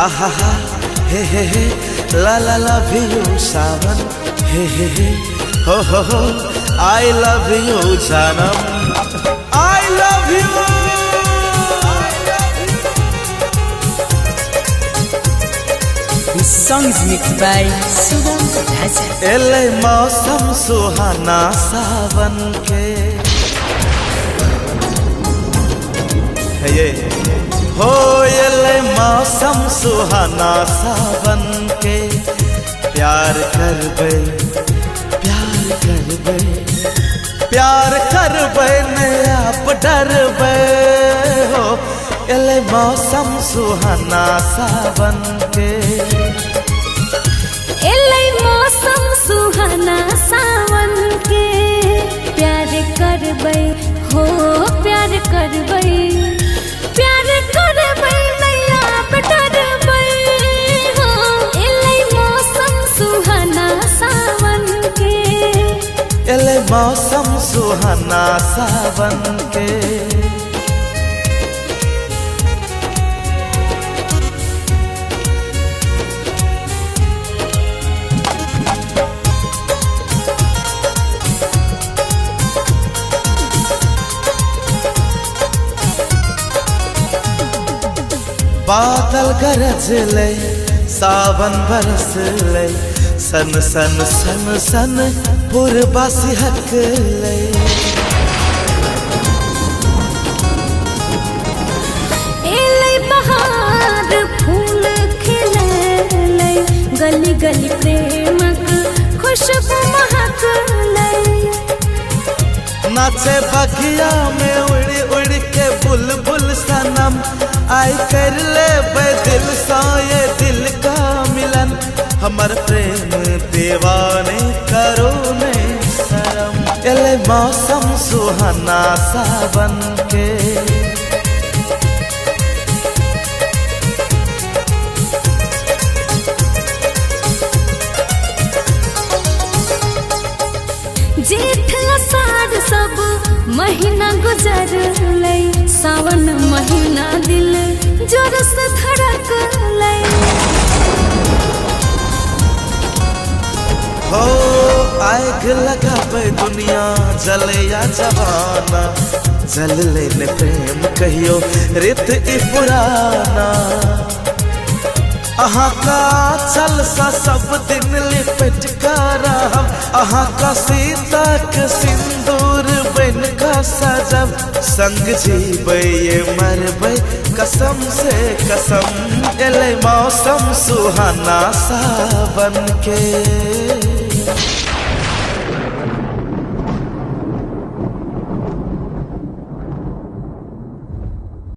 आहा हा हे ला ला लव यू सावन हे हो आई लव यू जानम I love you. This song is mixed by Sugam Raja. एले मौसम सुहाना सावन के है ये हो एले मौसम सुहाना सावन के प्यार करबे प्यार करबे नया डरबे हो एले मौसम सुहाना सावन के एले मौसम सुहाना सावन के प्यार करबै हो प्यार करबै नैया डरबै हो एले मौसम सुहाना सावन के एले मौसम सुहाना सावन के। बादल गरज ले सावन बरस ले सन सन सन सन पूर्वा सिहक ले एले बहार फूल खिले गली गली प्रेमक खुशबू महक ले नाचे बगिया में उड़ उड़ के बुलबुल सनम आई कर ले दिल सा ये दिल का मिलन हमर प्रेम दीवाने करो ने शरम एले मौसम सुहाना सावन के जेठ आषाढ़ सब महीना गुजर ले सावन महीना दिल जोर से धड़क ले हो आग लगाबे दुनिया जले या जवाना जल लेने प्रेम कहियो रित ई पुराना अहाँ का चल सा सब दिन लिपट कर अहाँ का सीता के सिंदूर बन का सजब संग जीबे ये मरबे कसम से कसम एले मौसम सुहाना सावन के।